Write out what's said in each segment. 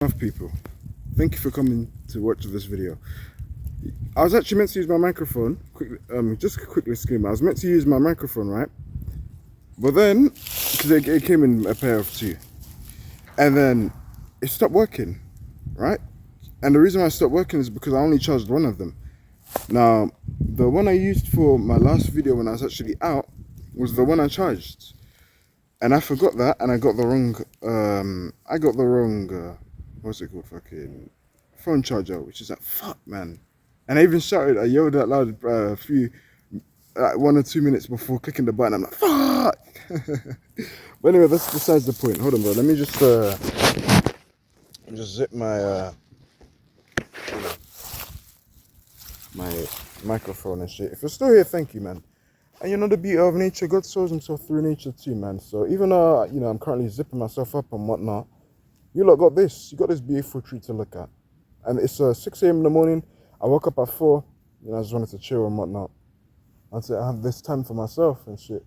Enough people, thank you for coming to watch this video. I was actually meant to use my microphone. Just a quick disclaimer, I was meant to use my microphone, right? But then, because it came in a pair of two, and then it stopped working, right? And the reason why it stopped working is because I only charged one of them. Now, the one I used for my last video when I was actually out was the one I charged, and I forgot that, and I got the wrong. What's it called? Fucking phone charger, which is like, fuck, man. And I even shouted, I yelled out loud a few, like 1 or 2 minutes before clicking the button. I'm like, fuck. But anyway, that's besides the point. Hold on, bro. Let me just zip my my microphone and shit. If you're still here, thank you, man. And you know the beauty of nature, God shows himself through nature too, man. So even though, I'm currently zipping myself up and whatnot, you lot got this. You got this beautiful tree to look at. And it's 6 a.m. in the morning. I woke up at 4. I just wanted to chill and whatnot. Until I have this time for myself and shit.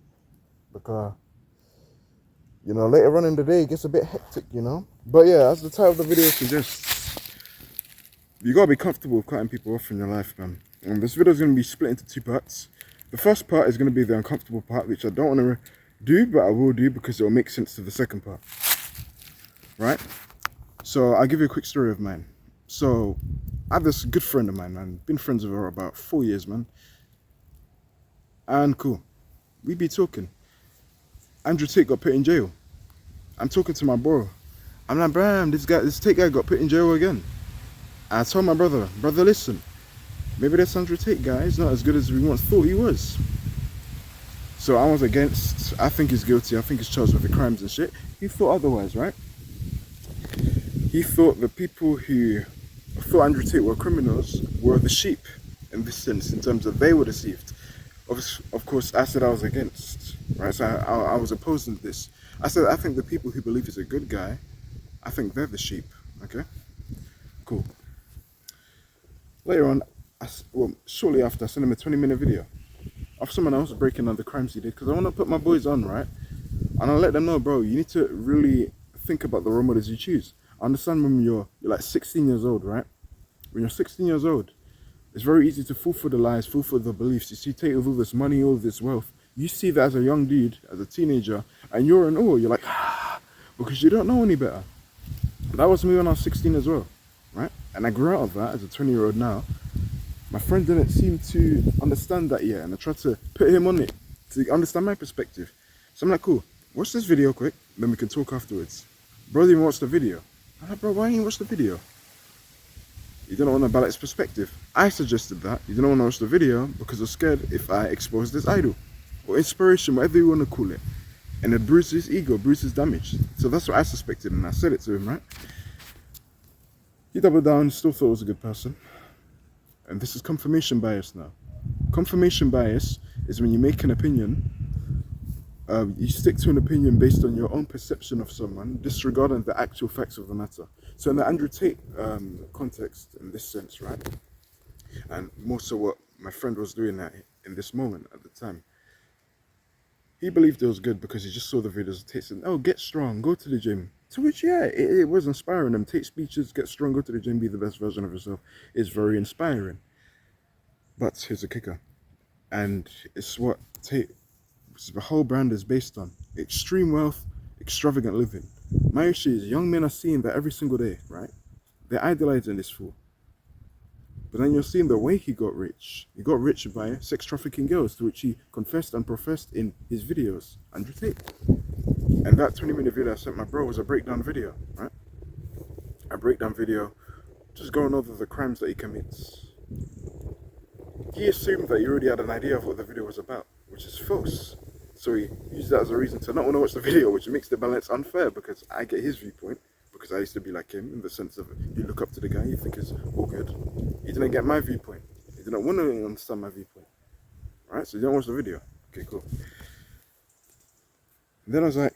Because, later on in the day, it gets a bit hectic, But yeah, as the title of the video suggests, you gotta be comfortable with cutting people off in your life, man. And this video is going to be split into 2 parts. The first part is going to be the uncomfortable part, which I don't want to do, but I will do because it will make sense to the second part. Right? So I'll give you a quick story of mine. So I have this good friend of mine, man. Been friends with her about 4 years, man. And cool. We be talking. Andrew Tate got put in jail. I'm talking to my bro. I'm like, Bram, this Tate guy got put in jail again. And I told my brother, listen, maybe this Andrew Tate guy is not as good as we once thought he was. So I was against, I think he's guilty, I think he's charged with the crimes and shit. He thought otherwise, right? He thought the people who thought Andrew Tate were criminals were the sheep in this sense, in terms of they were deceived. Of course, I said I was against, right? So I was opposing this. I said I think the people who believe he's a good guy, I think they're the sheep, okay? Cool. Later on, shortly after, I sent him a 20-minute video of someone else breaking down the crimes he did, because I want to put my boys on, right? And I'll let them know, bro, you need to really think about the role models you choose. I understand when you're like 16 years old, right? When you're 16 years old, it's very easy to fall for the lies, fall for the beliefs. You see Tate with all this money, all this wealth. You see that as a young dude, as a teenager, and you're in awe. You're like, because you don't know any better. That was me when I was 16 as well, right? And I grew out of that as a 20-year-old now. My friend didn't seem to understand that yet, and I tried to put him on it to understand my perspective. So I'm like, cool, watch this video quick, then we can talk afterwards. Bro didn't even watch the video. I'm like, bro, why didn't you watch the video? You didn't want to balance perspective. I suggested that. You didn't want to watch the video because I was scared if I exposed this idol. Or inspiration, whatever you want to call it. And it bruised his ego, bruised his damage. So that's what I suspected, and I said it to him, right? He doubled down, still thought he was a good person. And this is confirmation bias now. Confirmation bias is when you make an opinion, you stick to an opinion based on your own perception of someone, disregarding the actual facts of the matter. So in the Andrew Tate context, in this sense, right, and more so what my friend was doing in this moment at the time, he believed it was good because he just saw the videos of Tate saying, oh, get strong, go to the gym. To which, yeah, it was inspiring him. Tate speeches, get strong, go to the gym, be the best version of yourself, is very inspiring. But here's a kicker, and it's what Tate, the whole brand is based on. Extreme wealth, extravagant living. My issue is young men are seeing that every single day, right? They're idolizing this fool. But then you're seeing the way he got rich. He got rich by sex trafficking girls, to which he confessed and professed in his videos, Andrew Tate. And that 20-minute video I sent my bro was a breakdown video, right? A breakdown video, just going over the crimes that he commits. He assumed that he already had an idea of what the video was about, which is false. So he used that as a reason to not want to watch the video, which makes the balance unfair because I get his viewpoint, because I used to be like him in the sense of you look up to the guy, you think it's all good. He didn't get my viewpoint. He didn't want to understand my viewpoint. Right? So he didn't watch the video. Okay, cool. And then I was like,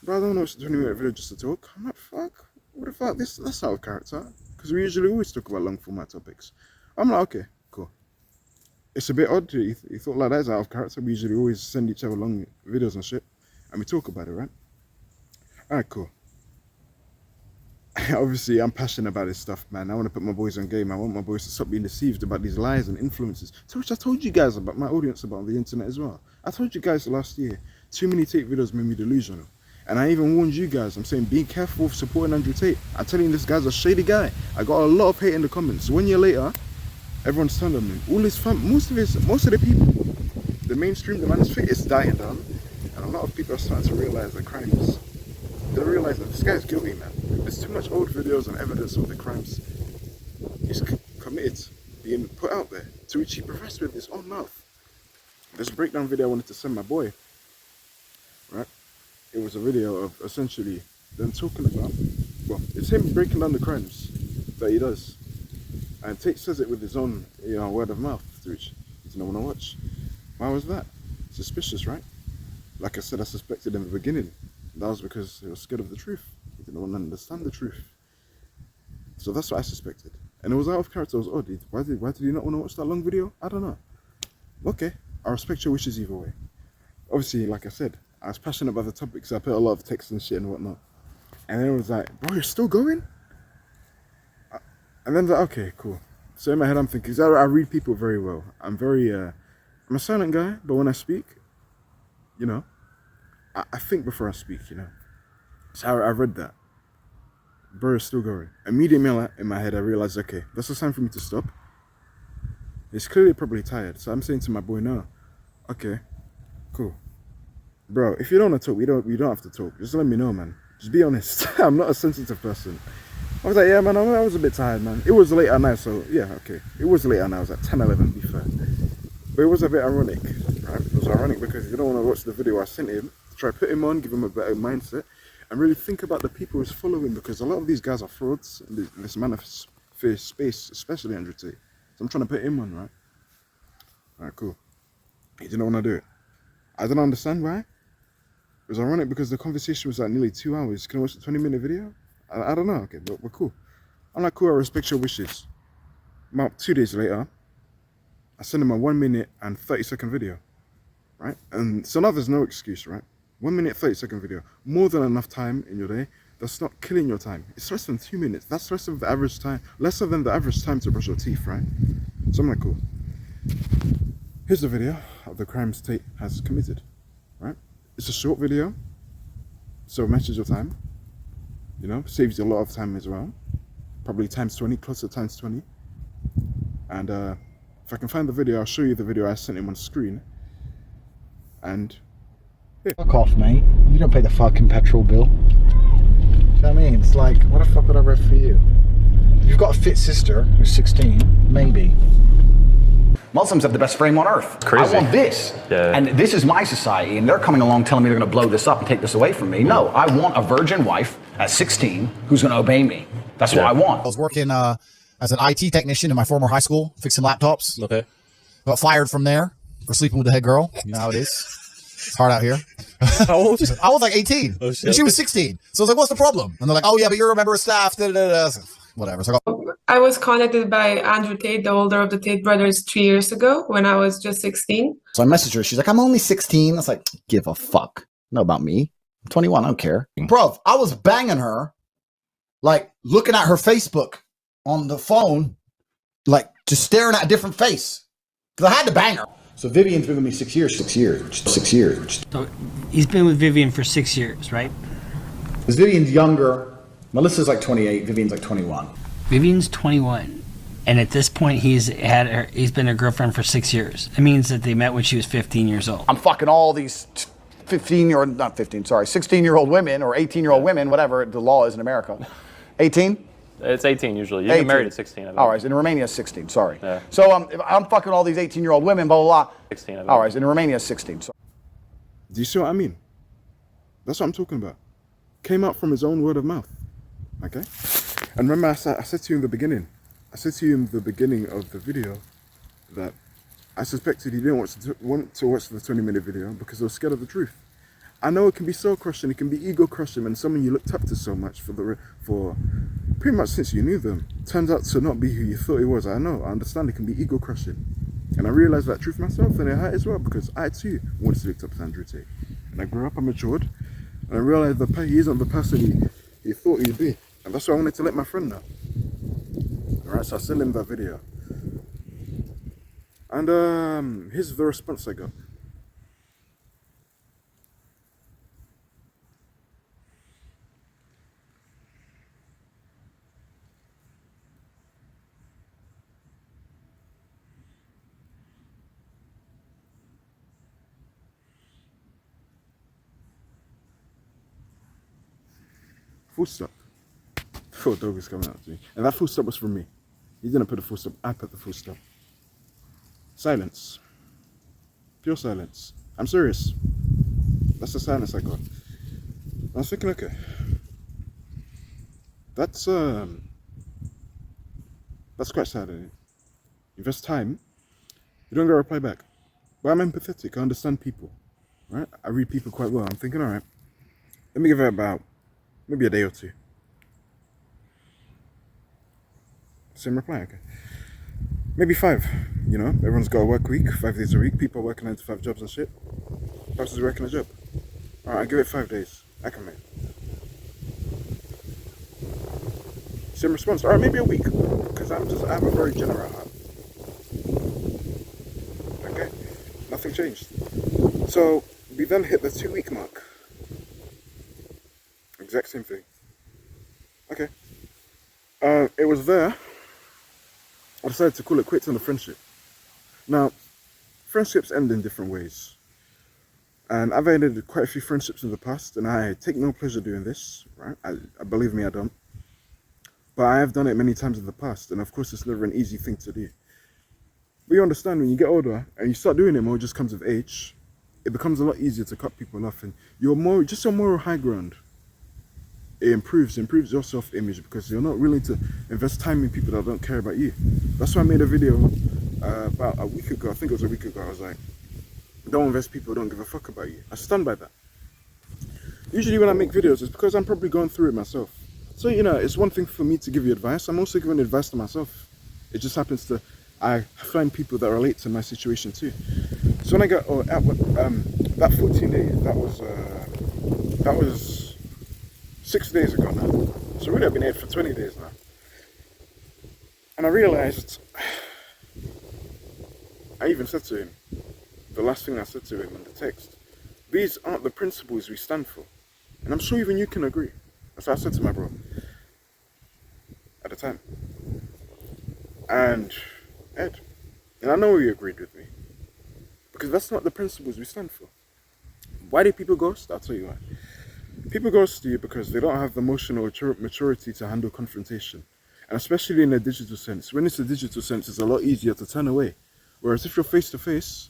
bro, I don't want to watch the 20-minute video just to talk. I'm like, fuck, what the fuck? That's out of character. Because we usually always talk about long format topics. I'm like, okay, cool. It's a bit odd. He thought like that's out of character. We usually always send each other long videos and shit, and we talk about it, right? Alright, cool. Obviously, I'm passionate about this stuff, man. I want to put my boys on game. I want my boys to stop being deceived about these lies and influences. So which I told you guys about, my audience about on the internet as well. I told you guys last year, too many Tate videos made me delusional. And I even warned you guys, I'm saying be careful of supporting Andrew Tate. I'm telling you, this guy's a shady guy. I got a lot of hate in the comments. 1 year later, everyone's turned on him. All his most of the people, the mainstream, the man's fit is dying down. And a lot of people are starting to realize the crimes. They realize that this guy's guilty, man. There's too much old videos and evidence of the crimes he's committed being put out there, to which he professed with his own mouth. There's a breakdown video I wanted to send my boy, right? It was a video of essentially them talking about, well, it's him breaking down the crimes that he does. And Tate says it with his own, word of mouth, to which he didn't want to watch. Why was that? Suspicious, right? Like I said, I suspected in the beginning. That was because he was scared of the truth. He didn't want to understand the truth. So that's what I suspected. And it was out of character. It was odd. Why did you not want to watch that long video? I don't know. Okay, I respect your wishes either way. Obviously, like I said, I was passionate about the topic, so I put a lot of text and shit and whatnot. And then it was like, bro, you're still going? And then like, okay, cool. So in my head, I'm thinking, 'cause I read people very well. I'm a silent guy, but when I speak, I think before I speak, So I read that. Bro is still going. Immediately in my head, I realized, okay, that's the time for me to stop. He's clearly probably tired. So I'm saying to my boy now, okay, cool. Bro, if you don't want to talk, we don't have to talk. Just let me know, man. Just be honest. I'm not a sensitive person. I was like, yeah, man, I was a bit tired, man. It was late at night, so yeah, okay. It was late at night. It was like 10, 11, to be fair. But it was a bit ironic, right? It was ironic because you don't want to watch the video I sent him. Try to put him on, give him a better mindset, and really think about the people who's following, because a lot of these guys are frauds in this manifest space, especially Andrew Tate. So I'm trying to put him on, right? Alright, cool. He didn't want to do it. I don't understand why. It was ironic because the conversation was like nearly 2 hours. Can I watch the 20-minute video? I don't know, okay, but we're cool. I'm like, cool, I respect your wishes. About 2 days later, I send him a 1 minute and 30-second video, right? And so now there's no excuse, right? 1 minute, 30-second video. More than enough time in your day. That's not killing your time. It's less than 2 minutes. That's less than the average time. Lesser than the average time to brush your teeth, right? So I'm like, cool. Here's the video of the crimes Tate has committed, right? It's a short video, so it matches your time. Saves you a lot of time as well. Probably times 20, close to times 20. And if I can find the video, I'll show you the video I sent him on screen. And yeah. Fuck off, mate. You don't pay the fucking petrol bill. Do you know what I mean? It's like, what the fuck would I read for you? If you've got a fit sister who's 16, maybe. Muslims have the best frame on earth. It's crazy. I want this. Yeah. And this is my society, and they're coming along telling me they're going to blow this up and take this away from me. No, I want a virgin wife at 16 who's going to obey me. That's what I want. I was working as an IT technician in my former high school, fixing laptops. Okay. Got fired from there for sleeping with the head girl. You know how it is. It's hard out here. How old? I was like 18. Oh, shit. And she was 16. So I was like, what's the problem? And they're like, oh, yeah, but you're a member of staff. Da, da, da, da. Whatever. So I was contacted by Andrew Tate, the older of the Tate brothers, 3 years ago when I was just 16. So I messaged her. She's like, I'm only 16. I was like, give a fuck. Know about me. I'm 21. I don't care. Bro, I was banging her, like looking at her Facebook on the phone, like just staring at a different face. Because I had to bang her. So Vivian's been with me 6 years. 6 years. 6 years. So he's been with Vivian for 6 years, right? Because Vivian's younger. Melissa's like 28. Vivian's like 21. Vivian's 21, and at this point he's been a girlfriend for 6 years. It means that they met when she was 15 years old. I'm fucking all these 16-year-old women or 18-year-old women, whatever the law is in America. 18? It's 18 usually. You get married at 16. I think. All right, in Romania it's 16, sorry. Yeah. So if I'm fucking all these 18-year-old women, blah, blah, blah. 16. I think. All right, in Romania it's 16. So. do you see what I mean? That's what I'm talking about. Came out from his own word of mouth. Okay? And remember I said to you in the beginning, of the video that I suspected he didn't want to watch the 20-minute video because he was scared of the truth. I know it can be soul crushing, it can be ego crushing when someone you looked up to so much for pretty much since you knew them turns out to not be who you thought he was. I know, I understand it can be ego crushing. And I realized that truth myself, and it hurt as well because I too wanted to look up to Andrew Tate. And I grew up, I matured, and I realized that he isn't the person he thought he'd be. And that's why I wanted to let my friend know. Alright, so I sent him that video. And here's the response I got. Full stop. Full dog is coming out to me. And that full stop was from me. He didn't put the full stop, I put the full stop. Silence. Pure silence. I'm serious. That's the silence I got. I was thinking, okay. That's quite sad, isn't it? Invest time, you don't get a reply back. But I'm empathetic, I understand people. Right? I read people quite well. I'm thinking, alright, let me give it about maybe a day or two. Same reply, okay. Maybe 5, you know, everyone's got a work week, 5 days a week, people are working 9 to 5 jobs and shit. Person's working a job. Alright, I give it 5 days, I can make. Same response, alright, maybe a week, because I have a very generous heart. Okay, nothing changed. So, we then hit the 2-week mark. Exact same thing. Okay. It was there. I decided to call it quits on the friendship. Now, friendships end in different ways. And I've ended quite a few friendships in the past, and I take no pleasure doing this, right? I believe me, I don't. But I have done it many times in the past, and of course it's never an easy thing to do. But you understand, when you get older, and you start doing it more, it just comes with age, it becomes a lot easier to cut people off, and you're more, just on moral high ground. It improves your self-image because you're not willing to invest time in people that don't care about you. That's why I made a video about a week ago. I think it was a week ago. I was like, don't invest people who don't give a fuck about you. I stand by that. Usually when I make videos, it's because I'm probably going through it myself. So, you know, it's one thing for me to give you advice. I'm also giving advice to myself. It just happens to, I find people that relate to my situation too. So when I got, that 14 days, that was 6 days ago now. So really I've been here for 20 days now. And I realized, I even said to him, the last thing I said to him in the text, these aren't the principles we stand for. And I'm sure even you can agree. That's what I said to my bro at the time. And Ed. And I know he agreed with me. Because that's not the principles we stand for. Why do people ghost? I'll tell you why. People ghost you because they don't have the emotional maturity to handle confrontation. And especially in a digital sense. When it's a digital sense, it's a lot easier to turn away. Whereas if you're face to face,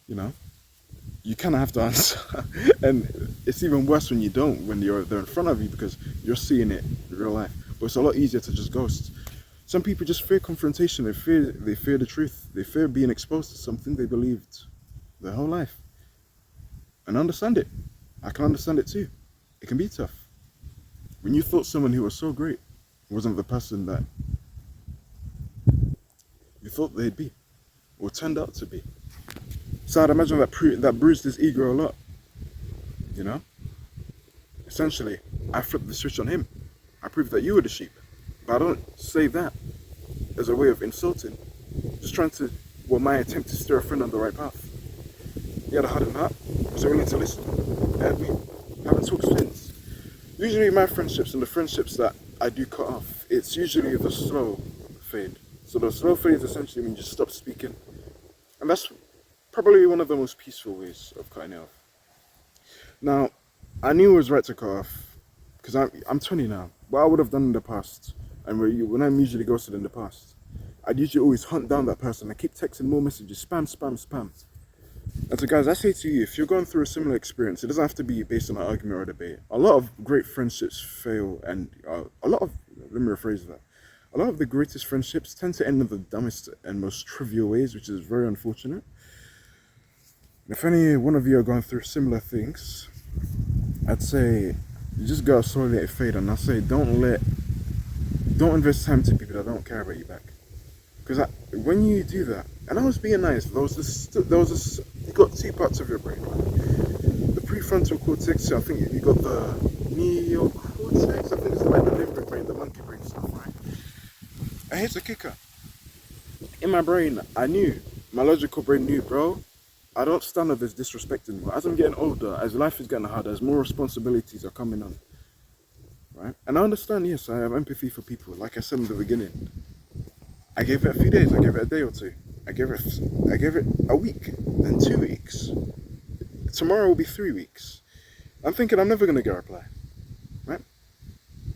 you know, you kind of have to answer. And it's even worse when you don't, when they're in front of you because you're seeing it in real life. But it's a lot easier to just ghost. Some people just fear confrontation. They fear the truth. They fear being exposed to something they believed their whole life. And I understand it. I can understand it too. It can be tough. When you thought someone who was so great wasn't the person that you thought they'd be, or turned out to be. So I'd imagine that bruised his ego a lot. You know? Essentially, I flipped the switch on him. I proved that you were the sheep. But I don't say that as a way of insulting. Just trying to, my attempt to steer a friend on the right path. He had a hardened heart. Was willing to listen. Heard me. Haven't talked since. Usually my friendships and the friendships that I do cut off, it's usually the slow fade. So the slow fade is essentially when you just stop speaking. And that's probably one of the most peaceful ways of cutting it off. Now, I knew it was right to cut off, because I'm 20 now. What I would have done in the past, and when I'm usually ghosted in the past, I'd usually always hunt down that person. I keep texting more messages, spam. And so guys, I say to you, if you're going through a similar experience, it doesn't have to be based on an argument or a debate. A lot of great friendships fail, and let me rephrase that. A lot of the greatest friendships tend to end in the dumbest and most trivial ways, which is very unfortunate. If any one of you are going through similar things, I'd say you just gotta slowly let it fade, and I say don't invest time to people that don't care about you back. Because when you do that, and I was being nice, you got 2 parts of your brain, right? The prefrontal cortex, I think you got the neocortex, sex. I think it's like the limbic brain, the monkey brain stuff, right? And here's the kicker. In my brain, I knew, my logical brain knew, bro, I don't stand up as disrespecting more. As I'm getting older, as life is getting harder, as more responsibilities are coming on, right? And I understand, yes, I have empathy for people. Like I said in the beginning, I gave it a few days, I gave it a day or two. I gave it a week, then 2 weeks. Tomorrow will be 3 weeks. I'm thinking I'm never going to get a reply, right?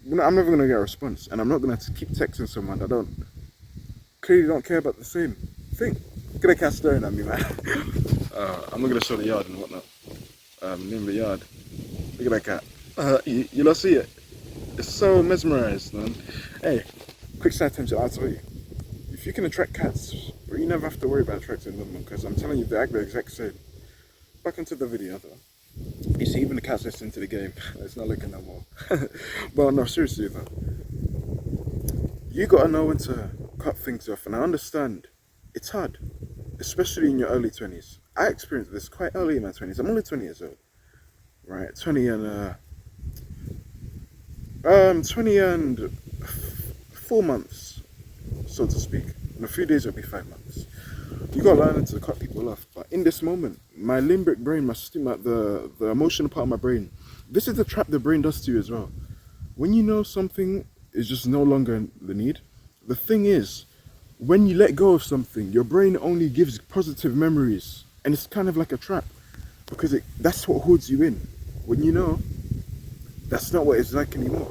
I'm never going to get a response, and I'm not going to keep texting someone that clearly don't care about the same thing. Look at the cat staring at me, man. I'm not going to show the yard and whatnot. Name the yard. Look at that cat. You don't see it? It's so mesmerized, man. Hey, quick side tangent, I'll tell you. If you can attract cats, well, you never have to worry about attracting them, because I'm telling you, they act the exact same. Back into the video, though. You see, even the cat's listening to the game. It's not looking no more. But no, seriously, though. You gotta know when to cut things off, and I understand it's hard, especially in your early 20s. I experienced this quite early in my 20s. I'm only 20 years old, right? 20 and 4 months, so to speak. In a few days it'll be 5 months. You gotta learn to cut people off. But in this moment, my limbic brain, the emotional part of my brain, this is the trap the brain does to you as well. When you know something is just no longer the need, the thing is, when you let go of something, your brain only gives positive memories, and it's kind of like a trap, because that's what holds you in. When you know that's not what it's like anymore.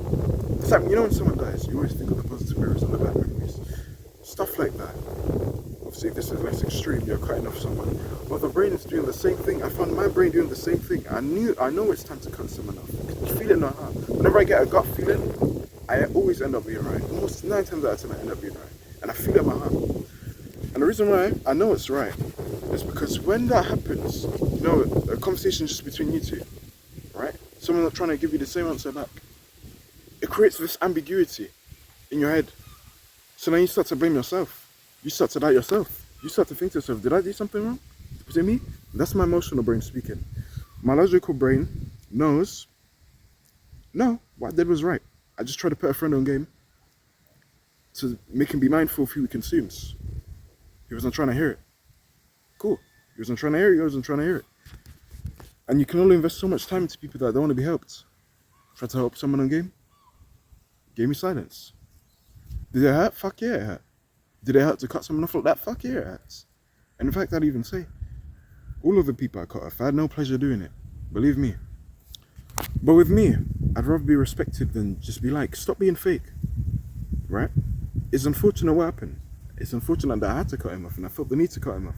It's like, you know, when someone dies, you always think of the positive memories and the bad memories, stuff like that. Obviously, if this is less extreme, you're cutting off someone, but the brain is doing the same thing. I found my brain doing the same thing. I know it's time to cut someone off. You feel it in my heart. Whenever I get a gut feeling, I always end up being right. Almost 9 times out of 10, I end up being right. And I feel it in my heart. And the reason why I know it's right is because when that happens, you know, a conversation just between you two, right? Someone not trying to give you the same answer back. It creates this ambiguity in your head. So then you start to blame yourself. You start to doubt yourself. You start to think to yourself, did I do something wrong? Was it me? That's my emotional brain speaking. My logical brain knows, no, what I did was right. I just tried to put a friend on game to make him be mindful of who he consumes. He wasn't trying to hear it. Cool. He wasn't trying to hear it, he wasn't trying to hear it. And you can only invest so much time into people that don't want to be helped. Try to help someone on game. Gave me silence. Did it hurt? Fuck yeah, it hurt. Did it hurt to cut someone off like that? Fuck yeah, it hurts. And in fact, I'd even say, all of the people I cut off, I had no pleasure doing it. Believe me. But with me, I'd rather be respected than just be like, stop being fake. Right? It's unfortunate what happened. It's unfortunate that I had to cut him off, and I felt the need to cut him off.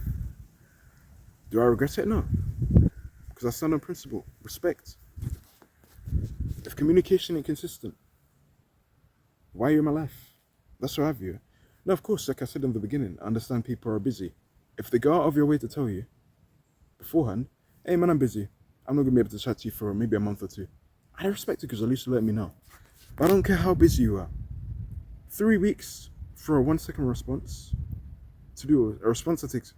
Do I regret it? No. Because I stand on principle. Respect. If communication ain't consistent, why are you in my life? That's what I view it. Now, of course, like I said in the beginning, I understand people are busy. If they go out of your way to tell you beforehand, hey man, I'm busy. I'm not going to be able to chat to you for maybe a month or two. I respect it because at least you let me know. But I don't care how busy you are. 3 weeks for a 1 second response, to do a response that takes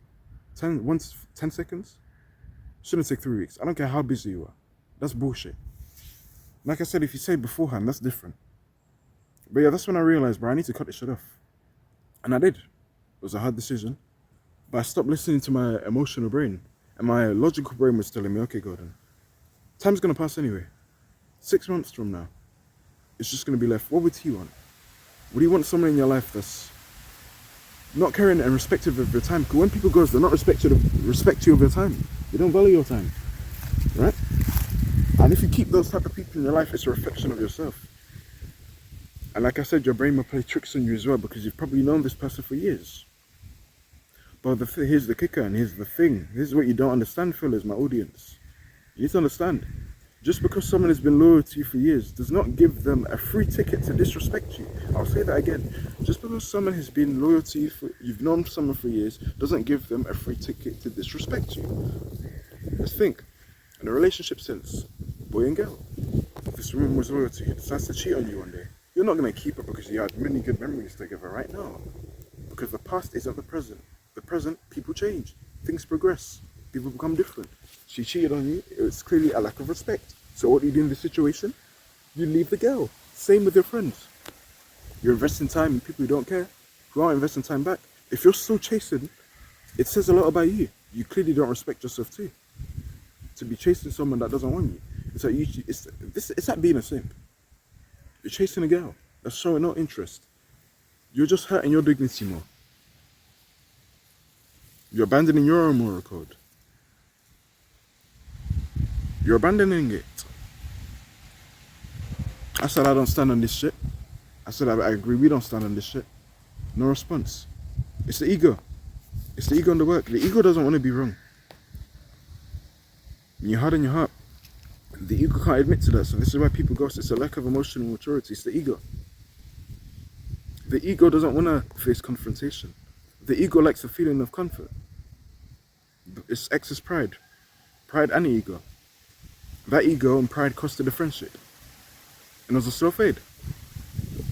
10 seconds, shouldn't take 3 weeks. I don't care how busy you are. That's bullshit. Like I said, if you say beforehand, that's different. But yeah, that's when I realized, bro, I need to cut this shit off. And I did. It was a hard decision. But I stopped listening to my emotional brain. And my logical brain was telling me, okay, Gordon, time's going to pass anyway. 6 months from now, it's just going to be left. What would he want? Would he want someone in your life that's not caring and respective of your time? Because when people go, they're not respect you of your time. They don't value your time. Right? And if you keep those type of people in your life, it's a reflection of yourself. And like I said, your brain will play tricks on you as well, because you've probably known this person for years. But here's the kicker, and here's the thing. Here's what you don't understand, fellas, my audience. You need to understand. Just because someone has been loyal to you for years does not give them a free ticket to disrespect you. I'll say that again. Just because someone has been loyal to you, you've known someone for years, doesn't give them a free ticket to disrespect you. Let's think. In a relationship sense, boy and girl, if this woman was loyal to you, decides to cheat on you one day, you're not going to keep her because you had many good memories together right now. Because the past isn't the present. The present, people change. Things progress. People become different. She cheated on you. It's clearly a lack of respect. So what do you do in this situation? You leave the girl. Same with your friends. You're investing time in people who don't care, who aren't investing time back. If you're still chasing, it says a lot about you. You clearly don't respect yourself too. To be chasing someone that doesn't want you. It's like it's like being a simp. You're chasing a girl that's showing no interest. You're just hurting your dignity more. You're abandoning your own moral code. You're abandoning it. I said I don't stand on this shit. I said I agree we don't stand on this shit. No response. It's the ego. It's the ego in the work. The ego doesn't want to be wrong. When you harden your heart, the ego can't admit to that. So this is why people ghost. It's a lack of emotional maturity. It's the ego. The ego doesn't want to face confrontation. The ego likes the feeling of comfort. It's excess pride. Pride and ego. That ego and pride costed the friendship. And it was a slow fade.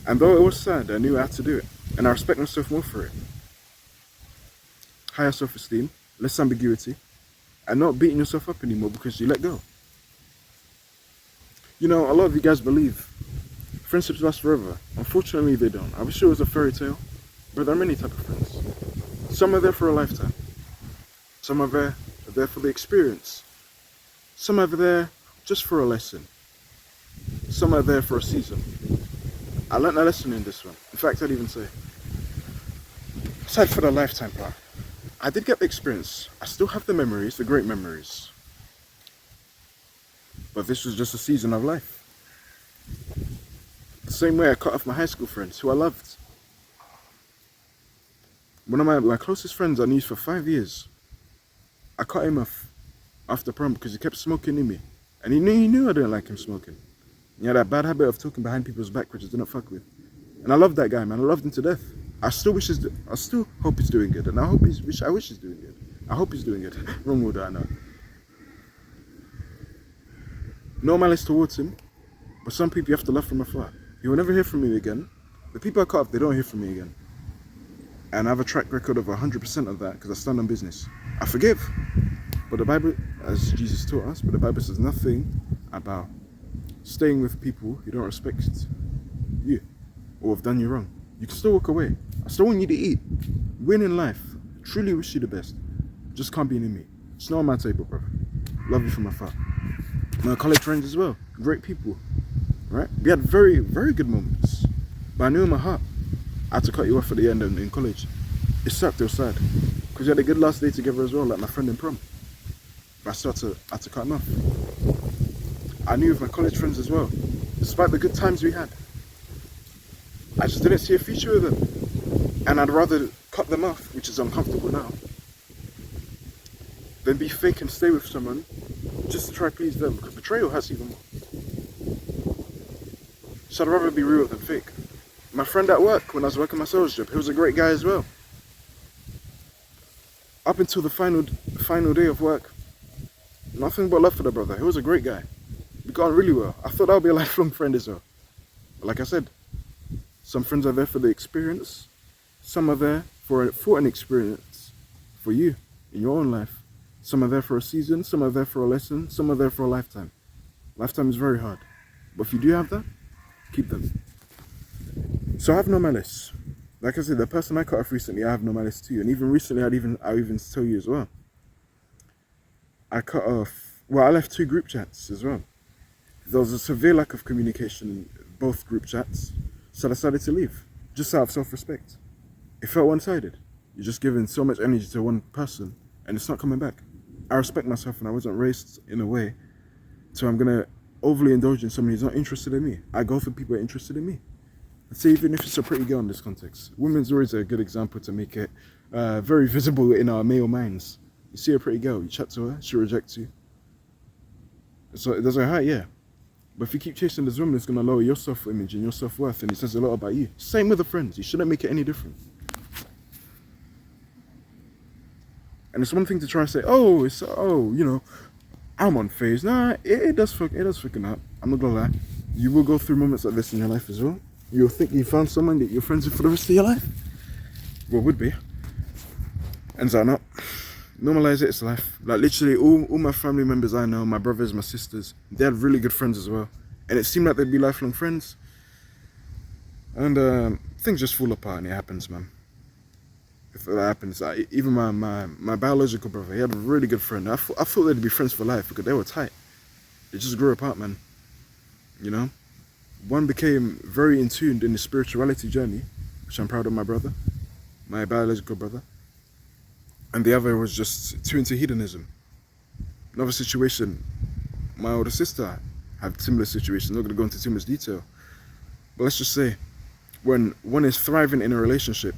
And though it was sad, I knew I had to do it. And I respect myself more for it. Higher self-esteem, less ambiguity, and not beating yourself up anymore because you let go. You know, a lot of you guys believe friendships last forever. Unfortunately, they don't. I wish it was a fairy tale, but there are many types of friends. Some are there for a lifetime. Some are there for the experience. Some are there just for a lesson. Some are there for a season. I learned a lesson in this one. In fact, I'd even say, aside for the lifetime part, I did get the experience. I still have the memories, the great memories. But this was just a season of life. The same way I cut off my high school friends who I loved. One of my closest friends I knew for 5 years, I cut him off after prom because he kept smoking in me. And he knew I didn't like him smoking. He had that bad habit of talking behind people's back, which I didn't fuck with. And I loved that guy, man. I loved him to death. I still hope he's doing good, and I wish he's doing good. I hope he's doing good. Wrong word, I know. No malice towards him, but some people you have to love from afar. You will never hear from me again. The people I cut off, they don't hear from me again. And I have a track record of 100% of that because I stand on business. I forgive, but the Bible, as Jesus taught us, but the Bible says nothing about staying with people who don't respect you or have done you wrong. You can still walk away. I still want you to eat. Win in life. Truly wish you the best. Just can't be near me. It's not on my table, bro. Love you from afar. My college friends as well. Great people. Right? We had very, very good moments. But I knew in my heart, I had to cut you off at the end in college. It sucked, it was sad. Because we had a good last day together as well, like my friend in prom. But I still had to cut him off. I knew with my college friends as well. Despite the good times we had, I just didn't see a future with them. And I'd rather cut them off, which is uncomfortable now, than be fake and stay with someone just to try to please them, because betrayal hurts even more. So I'd rather be real than fake. My friend at work, when I was working my sales job, he was a great guy as well. Up until the final day of work, nothing but love for the brother. He was a great guy. We got on really well. I thought that would be a lifelong friend as well. But like I said, some friends are there for the experience. Some are there for an experience for you in your own life. Some are there for a season. Some are there for a lesson. Some are there for a lifetime. Lifetime is very hard. But if you do have that, keep them. So I have no malice. Like I said, the person I cut off recently, I have no malice to. And even recently, I'll even tell you as well. I cut off, I left 2 group chats as well. There was a severe lack of communication in both group chats. So I decided to leave, just out of self-respect. It felt one-sided. You're just giving so much energy to one person, and it's not coming back. I respect myself, and I wasn't raised in a way so I'm going to overly indulge in someone who's not interested in me. I go for people who are interested in me. I'd say even if it's a pretty girl in this context. Women's always a good example to make it very visible in our male minds. You see a pretty girl, you chat to her, she rejects you. So it doesn't hurt, yeah. But if you keep chasing this woman, it's going to lower your self-image and your self-worth, and it says a lot about you. Same with the friends. You shouldn't make it any different. And it's one thing to try and say, I'm on phase. Nah, it does fucking up. I'm not gonna lie. You will go through moments like this in your life as well. You'll think you found someone that you're friends with for the rest of your life. Well, would be. Ends up not. Normalize it, it's life. Like literally all my family members I know, my brothers, my sisters, they had really good friends as well. And it seemed like they'd be lifelong friends. And things just fall apart and it happens, man. If that happens, even my biological brother, he had a really good friend. I thought they'd be friends for life because they were tight. They just grew apart, man. You know? One became very in tune in his spirituality journey, which I'm proud of my brother, my biological brother. And the other was just too into hedonism. Another situation, my older sister had similar situations. I'm not going to go into too much detail. But let's just say, when one is thriving in a relationship,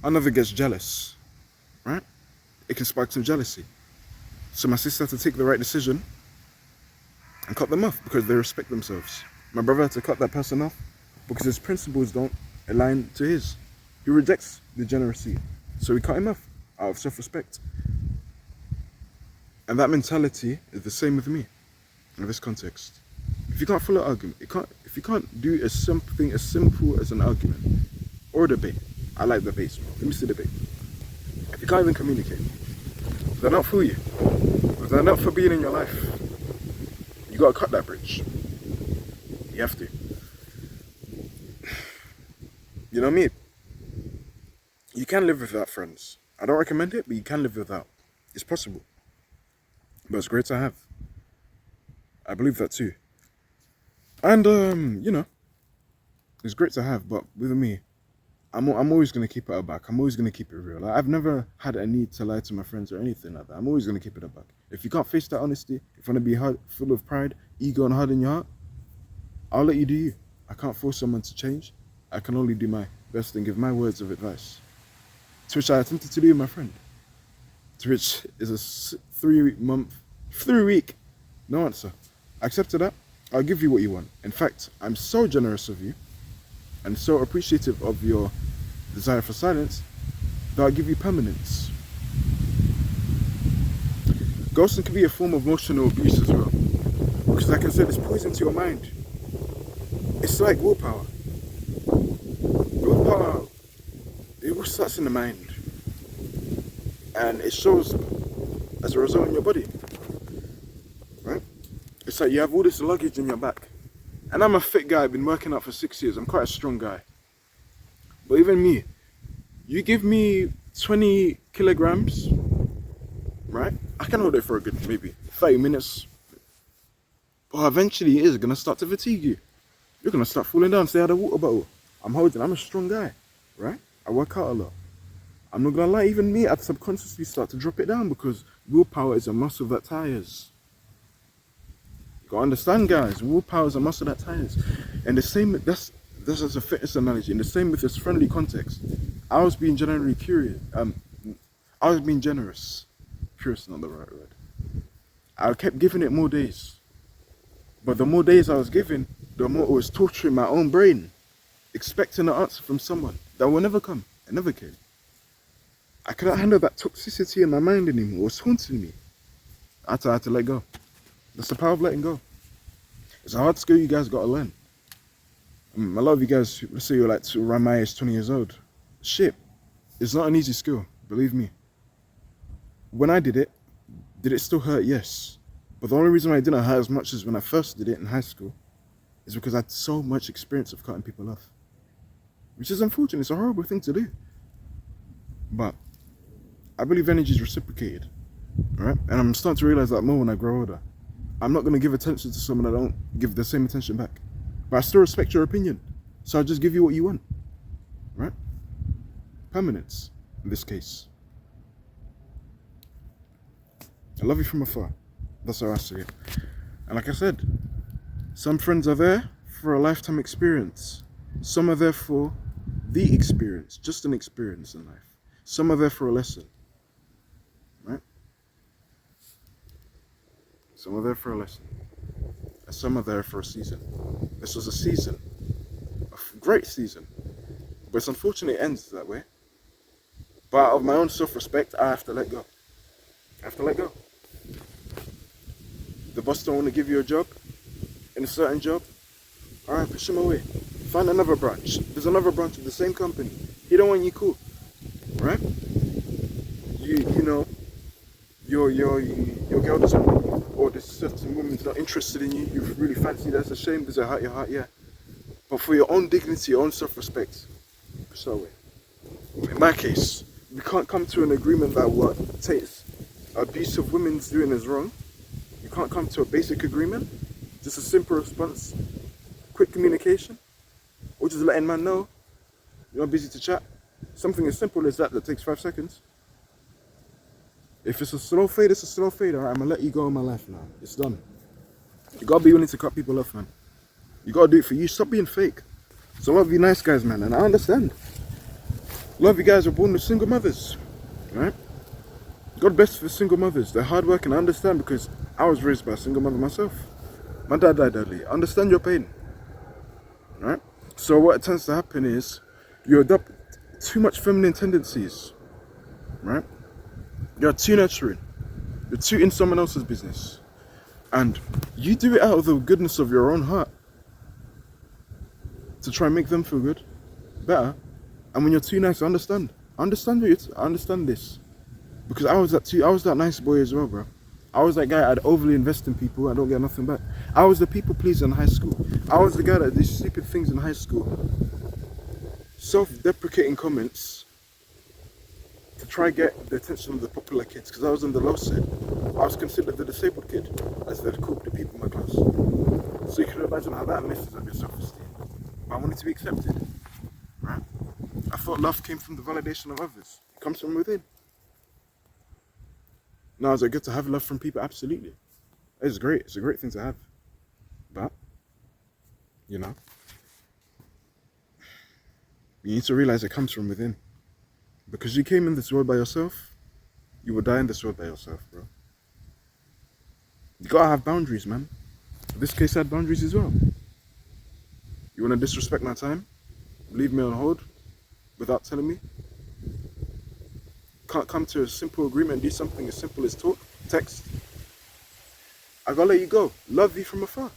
another gets jealous, right? It can spark some jealousy. So my sister had to take the right decision and cut them off because they respect themselves. My brother had to cut that person off because his principles don't align to his. He rejects degeneracy. So we cut him off out of self-respect. And that mentality is the same with me in this context. If you can't follow an argument, if you can't do something as simple as an argument or a debate, I like debates. Let me see debate. If you can't even communicate, they're not for you. If they're not for being in your life, you gotta cut that bridge. You have to. You know what I mean? You can live without friends. I don't recommend it, but you can live without. It's possible. But it's great to have. I believe that too. And you know, it's great to have, but with me, I'm always gonna keep it a buck. I'm always gonna keep it real. Like, I've never had a need to lie to my friends or anything like that. I'm always gonna keep it a buck. If you can't face that honesty, if you wanna be full of pride, ego, and hard in your heart, I'll let you do you. I can't force someone to change. I can only do my best and give my words of advice. To which I attempted to do with my friend. To which is a 3 week, no answer. I accepted that. I'll give you what you want. In fact, I'm so generous of you and so appreciative of your desire for silence that I'll give you permanence. Ghosting can be a form of emotional abuse as well. Because like I said, it's poison to your mind. It's like willpower. Willpower, it all starts in the mind. And it shows as a result in your body. Right? It's like you have all this luggage in your back. And I'm a fit guy, I've been working out for 6 years. I'm quite a strong guy. But even me, you give me 20 kilograms, right? I can hold it for a good maybe 30 minutes. But eventually it is going to start to fatigue you. You're going to start falling down, stay out of the water bottle. I'm a strong guy, right? I work out a lot. I'm not going to lie, even me, I'd subconsciously start to drop it down because willpower is a muscle that tires. You got to understand, guys, willpower is a muscle that tires. And the same, that's as a fitness analogy. In the same with this friendly context, I was being generally curious. I was being generous. Curious is not the right word. I kept giving it more days. But the more days I was giving, the more it was torturing my own brain, expecting an answer from someone that will never come. It never came. I couldn't handle that toxicity in my mind anymore. It was haunting me. I had to let go. That's the power of letting go. It's a hard skill you guys got to learn. A lot of you guys, let's say you're like around my age, 20 years old. Shit, it's not an easy skill, believe me. When I did it still hurt? Yes. But the only reason why it didn't hurt as much as when I first did it in high school is because I had so much experience of cutting people off. Which is unfortunate, it's a horrible thing to do. But I believe energy is reciprocated, right? And I'm starting to realize that more when I grow older. I'm not going to give attention to someone I don't give the same attention back. But I still respect your opinion. So I'll just give you what you want, right? Permanence, in this case. I love you from afar. That's how I see it. And like I said, some friends are there for a lifetime experience. Some are there for the experience, just an experience in life. Some are there for a lesson, right? Some are there for a lesson. And some are there for a season. This was a season, a great season. But it's unfortunate it ends that way. But out of my own self-respect, I have to let go. I have to let go. The boss don't want to give you a job, in a certain job. All right, push him away. Find another branch. There's another branch of the same company. He don't want you cool, right? You know, your girl doesn't want you, or this certain woman's not interested in you. You really fancy. That's a shame. Does it hurt your heart? Yeah. But for your own dignity, your own self-respect, push that away. In my case, we can't come to an agreement that what takes abuse of women's doing is wrong. You can't come to a basic agreement. Just a simple response, quick communication, or just letting man know you're not busy to chat. Something as simple as that takes 5 seconds. If it's a slow fade, it's a slow fade. Alright, I'm gonna let you go in my life now. It's done. You gotta be willing to cut people off, man. You gotta do it for you. Stop being fake. Some of you nice guys, man, and I understand. A lot of you guys are born with single mothers, right? God bless for single mothers. They're hard working. I understand because I was raised by a single mother myself. My dad died early. I understand your pain, right? So what tends to happen is you adopt too much feminine tendencies, right? You're too nurturing. You're too in someone else's business. And you do it out of the goodness of your own heart to try and make them feel good, better. And when you're too nice, I understand. I understand this. Because I was that nice boy as well, bro. I was that guy, I'd overly invest in people, I don't get nothing back. I was the people pleaser in high school. I was the guy that did stupid things in high school. Self-deprecating comments to try and get the attention of the popular kids, because I was on the low side. I was considered the disabled kid, as they'd call the people in my class. So you can imagine how that messes up your self-esteem. But I wanted to be accepted, right? I thought love came from the validation of others. It comes from within. Now, is it good to have love from people? Absolutely. It's great. It's a great thing to have. But, you know, you need to realize it comes from within. Because you came in this world by yourself, you will die in this world by yourself, bro. You gotta have boundaries, man. This case had boundaries as well. You wanna disrespect my time? Leave me on hold without telling me? Can't come to a simple agreement, do something as simple as talk, text. I gotta let you go. Love you from afar.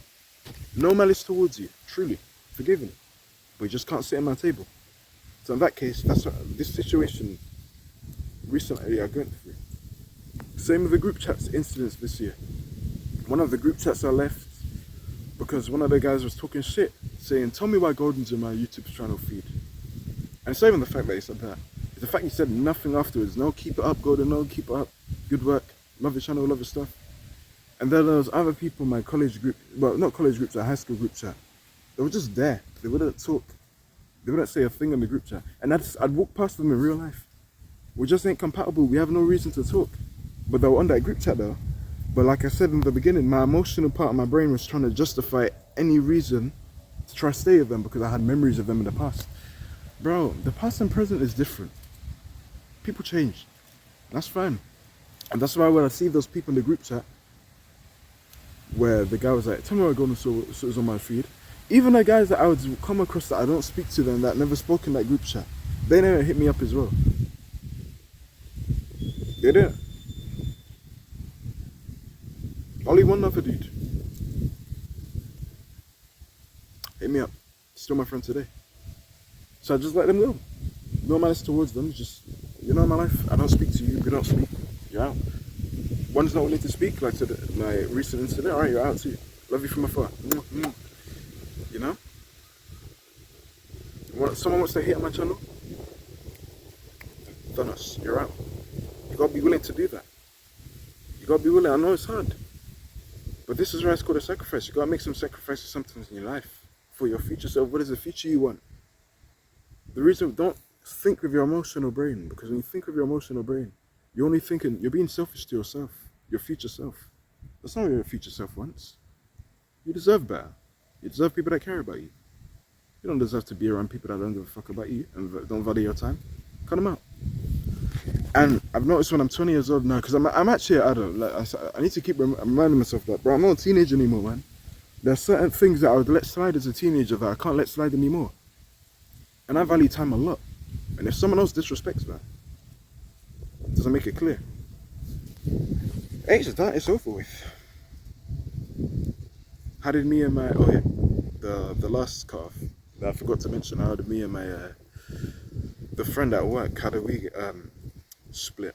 No malice towards you, truly. Forgiven. But you just can't sit at my table. So in that case, that's what this situation recently I went through. Same with the group chats incidents this year. One of the group chats I left because one of the guys was talking shit, saying, tell me why Golden's in my YouTube channel feed. And it's not even the fact that he said that. It's the fact he said nothing afterwards. No, keep it up, Golden, no, keep it up. Good work. Love your channel, love your stuff. And then there was other people in my college group, well, not college groups, a high school group chat. They were just there. They wouldn't talk. They wouldn't say a thing in the group chat. And I'd walk past them in real life. We just ain't compatible. We have no reason to talk. But they were on that group chat though. But like I said in the beginning, my emotional part of my brain was trying to justify any reason to try to stay with them because I had memories of them in the past. Bro, the past and present is different. People change. That's fine. And that's why when I see those people in the group chat, where the guy was like, tell me where Golden was on my feed. Even the guys that I would come across that I don't speak to them, that never spoke in that group chat, they never hit me up as well. They didn't. Only one other dude hit me up. Still my friend today. So I just let them go. No malice towards them. Just, you know, my life. I don't speak to you. We don't speak. You're out. One's not willing to speak, like to my recent incident. Alright, you're out too. Love you from afar. You know? Someone wants to hit on my channel? Thanos, you're out. You gotta be willing to do that. You gotta be willing. I know it's hard. But this is why it's called a sacrifice. You gotta make some sacrifices sometimes in your life for your future self. What is the future you want? The reason, don't think with your emotional brain, because when you think with your emotional brain, you're only thinking, you're being selfish to yourself, your future self. That's not what your future self wants. You deserve better. You deserve people that care about you. You don't deserve to be around people that don't give a fuck about you and don't value your time. Cut them out. And I've noticed when I'm 20 years old now, because I'm actually an adult. Like I need to keep reminding myself that, bro, I'm not a teenager anymore, man. There are certain things that I would let slide as a teenager that I can't let slide anymore. And I value time a lot. And if someone else disrespects that, it doesn't make it clear. Age is done, it's over with. How did me and my, oh yeah, the last cut-off that I forgot to mention, how did me and my, the friend at work, how did we split?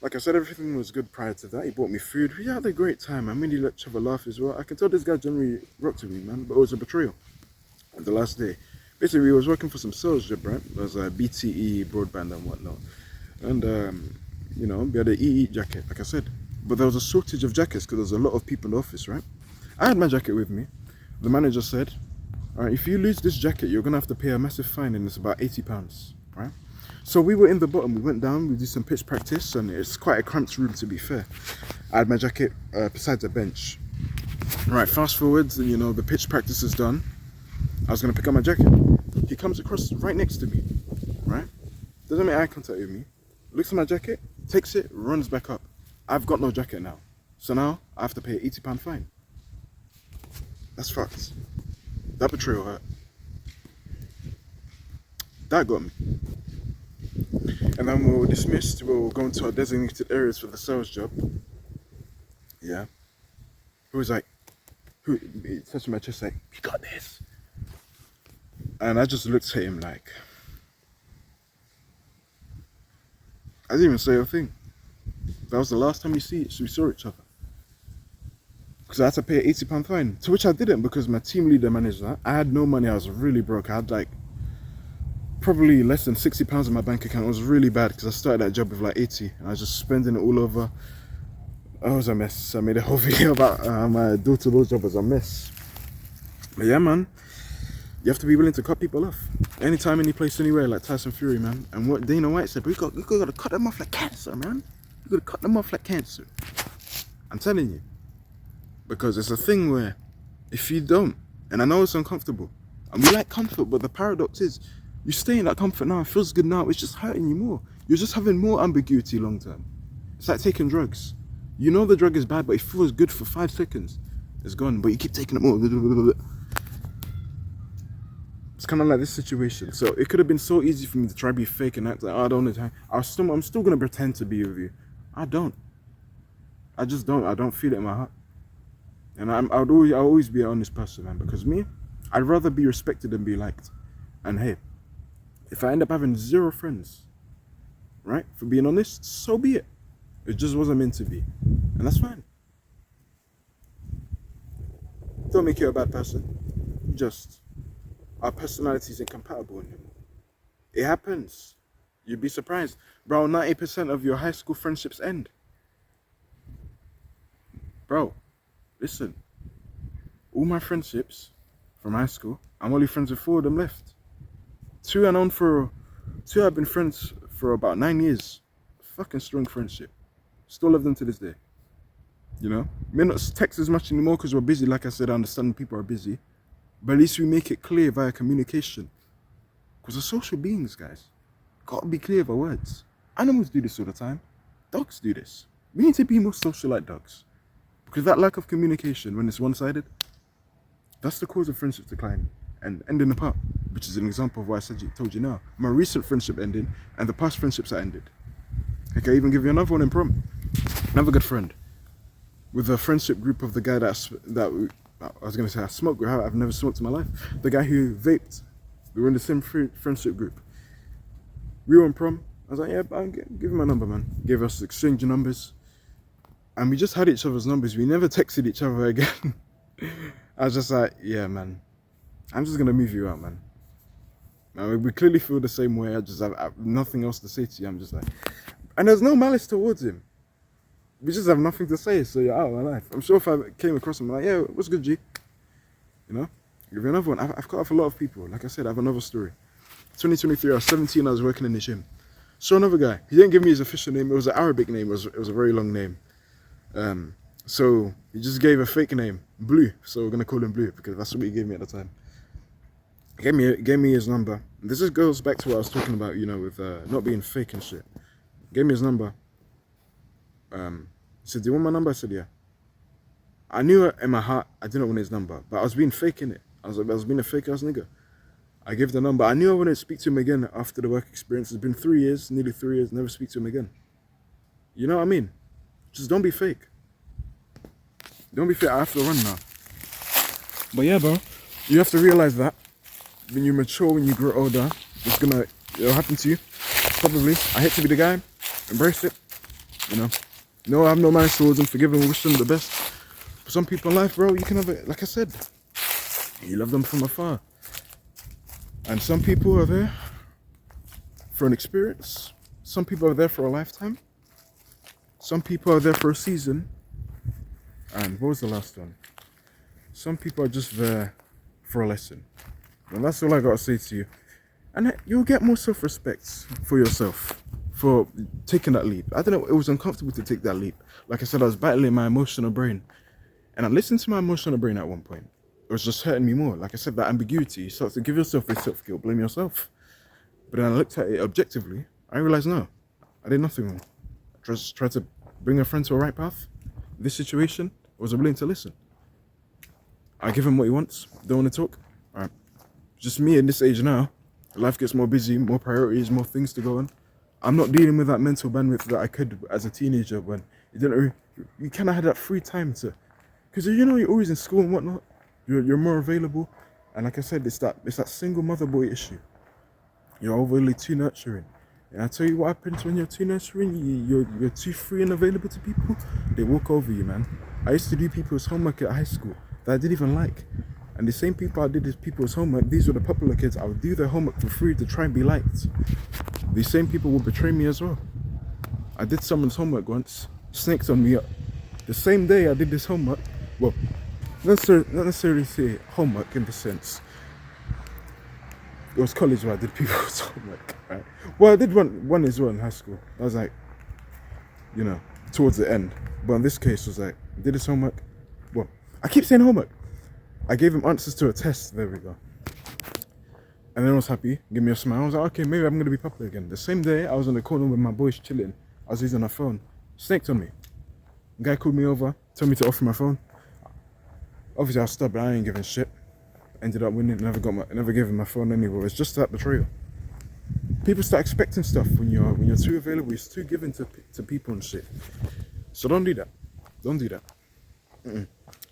Like I said, everything was good prior to that. He bought me food. We had a great time. I mean, he let each other laugh as well. I can tell this guy generally rocked with me, man, but it was a betrayal. the last day. Basically, we was working for some sales job, right? There was BTE, broadband and whatnot. And, you know, we had an EE jacket, like I said. But there was a shortage of jackets because there was a lot of people in the office, right? I had my jacket with me. The manager said, all right, if you lose this jacket, you're going to have to pay a massive fine, and it's about £80, right? So we were in the bottom, we went down, we did some pitch practice, and it's quite a cramped room, to be fair. I had my jacket beside the bench. Right, fast forward, you know, the pitch practice is done. I was going to pick up my jacket. He comes across right next to me, right? Doesn't make eye contact with me. Looks at my jacket, takes it, runs back up. I've got no jacket now. So now I have to pay an £80 fine. That's fucked. That betrayal hurt. That got me. And then we were dismissed. We were going to our designated areas for the sales job. Yeah. He was like, he touched my chest like, we got this. And I just looked at him like, I didn't even say a thing. That was the last time we saw each other. Because I had to pay an £80 fine. To which I didn't, because my team leader managed that. I had no money, I was really broke. I had like probably less than £60 in my bank account. It was really bad because I started that job with like 80 and I was just spending it all over. It was a mess. I made a whole video about my door-to-door job was a mess. But yeah, man, you have to be willing to cut people off. Anytime, any place, anywhere, like Tyson Fury, man. And what Dana White said, we got to cut them off like cancer, man. We got to cut them off like cancer. I'm telling you. Because it's a thing where if you don't, and I know it's uncomfortable, and we like comfort, but the paradox is, you stay in that comfort now, it feels good now, it's just hurting you more. You're just having more ambiguity long term. It's like taking drugs. You know the drug is bad, but it feels good for 5 seconds. It's gone, but you keep taking it more. It's kind of like this situation. So it could have been so easy for me to try to be fake and act like, oh, I don't know. I'm still going to pretend to be with you. I don't. I just don't. I don't feel it in my heart. And I'll always be an honest person, man. Because me, I'd rather be respected than be liked. And hey, if I end up having 0 friends, right, for being honest, so be it. It just wasn't meant to be. And that's fine. Don't make you a bad person. Just, our personalities incompatible anymore. It happens. You'd be surprised. Bro, 90% of your high school friendships end. Bro, listen. All my friendships from high school, I'm only friends with 4 of them left. 2 have been friends for about 9 years. Fucking strong friendship. Still love them to this day. You know? May not text as much anymore because we're busy. Like I said, I understand people are busy. But at least we make it clear via communication. Because we're social beings, guys. Gotta be clear with our words. Animals do this all the time. Dogs do this. We need to be more social like dogs. Because that lack of communication, when it's one-sided, that's the cause of friendship decline and ending apart, which is an example of why I told you now. My recent friendship ended and the past friendships that ended. Okay, I even give you another one in prom. Another good friend. With a friendship group of the guy I smoked with. I've never smoked in my life. The guy who vaped. We were in the same friendship group. We were in prom. I was like, yeah, give him my number, man. Gave us exchange numbers. And we just had each other's numbers. We never texted each other again. I was just like, yeah, man. I'm just going to move you out, man. We clearly feel the same way. I have nothing else to say to you. I'm just like... And there's no malice towards him. We just have nothing to say, so you're out of my life. I'm sure if I came across him, I'm like, yeah, what's good, G? You know? Give you another one. I've cut off a lot of people. Like I said, I have another story. 2023, I was 17, I was working in the gym. Saw another guy. He didn't give me his official name. It was an Arabic name. It was a very long name. So he just gave a fake name, Blue. So we're going to call him Blue because that's what he gave me at the time. Gave me his number. This just goes back to what I was talking about, you know, with not being fake and shit. Gave me his number. He said, do you want my number? I said, yeah. I knew in my heart I didn't want his number, but I was being fake in it. I was being a fake ass nigga. I gave the number. I knew I wouldn't speak to him again after the work experience. It's been 3 years, nearly 3 years, never speak to him again. You know what I mean? Just don't be fake. Don't be fake. I have to run now. But yeah, bro, you have to realize that when you mature, when you grow older, it'll happen to you. Probably. I hate to be the guy. Embrace it. You know? No, I have no malice towards them. Forgive them. Wish them the best. For some people in life, bro, you can have it. Like I said, you love them from afar. And some people are there for an experience. Some people are there for a lifetime. Some people are there for a season. And what was the last one? Some people are just there for a lesson. And that's all I gotta say to you. And you'll get more self-respect for yourself for taking that leap. I don't know, it was uncomfortable to take that leap. Like I said, I was battling my emotional brain. And I listened to my emotional brain at one point. It was just hurting me more. Like I said, that ambiguity. You start to give yourself a self-guilt, blame yourself. But then I looked at it objectively. I realized, no, I did nothing wrong. I just tried to bring a friend to a right path. This situation, I was willing to listen. I give him what he wants. Don't want to talk. All right. Just me in this age now. Life gets more busy, more priorities, more things to go on. I'm not dealing with that mental bandwidth that I could as a teenager when you kind of had that free time to, because you know you're always in school and whatnot. You're more available, and like I said, it's that single mother boy issue. You're overly too nurturing, and I tell you what happens when you're too nurturing. You're too free and available to people. They walk over you, man. I used to do people's homework at high school that I didn't even like. And the same people I did this people's homework, these were the popular kids. I would do their homework for free to try and be liked. These same people would betray me as well. I did someone's homework once, snaked on me up. The same day I did this homework, well, not necessarily say homework in the sense. It was college where I did people's homework, right? Well, I did one as well in high school. I was like, you know, towards the end. But in this case, it was like, I did this homework. Well, I keep saying homework. I gave him answers to a test. There we go. And then I was happy. Give me a smile. I was like, okay, maybe I'm going to be popular again. The same day, I was in the corner with my boys chilling. I was using my phone. Snaked on me. The guy called me over, told me to offer my phone. Obviously, I was stubborn. I ain't giving shit. Ended up winning. Never gave him my phone anymore. It's just that betrayal. People start expecting stuff when you're too available. You're too given to people and shit. So don't do that. Don't do that.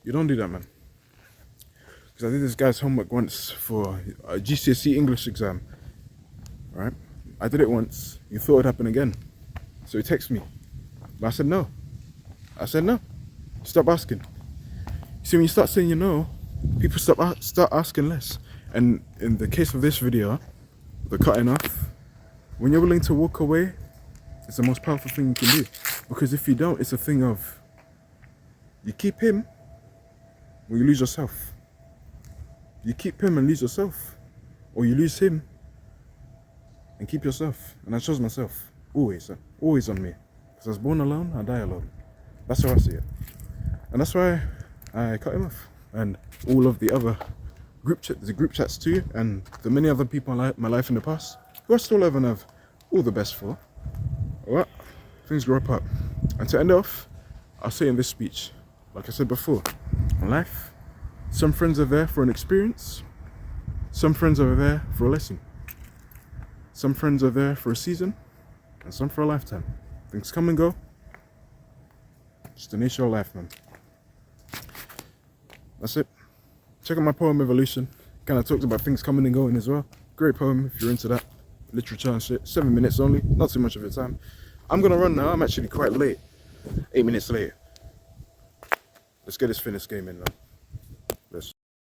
You don't do that, man. Because I did this guy's homework once for a GCSE English exam, right? I did it once. You thought it'd happen again. So he texted me. But I said no. Stop asking. See, when you start saying you know, people start asking less. And in the case of this video, the cutting off, when you're willing to walk away, it's the most powerful thing you can do. Because if you don't, it's a thing of, you keep him, or you lose yourself. You keep him and lose yourself, or you lose him and keep yourself. And I chose myself, always on me. Because I was born alone, I die alone. That's how I see it. And that's why I cut him off. And all of the other group chats too, and the many other people in my life in the past, who I still love and have all the best for. Alright, things grow apart. And to end off, I'll say in this speech, like I said before, in life, some friends are there for an experience. Some friends are there for a lesson. Some friends are there for a season, and some for a lifetime. Things come and go. Just the nature of life, man. That's it. Check out my poem Evolution. Kind of talked about things coming and going as well. Great poem if you're into that. Literature and shit. 7 minutes only. Not too much of your time. I'm gonna run now. I'm actually quite late. 8 minutes late. Let's get this fitness game in now.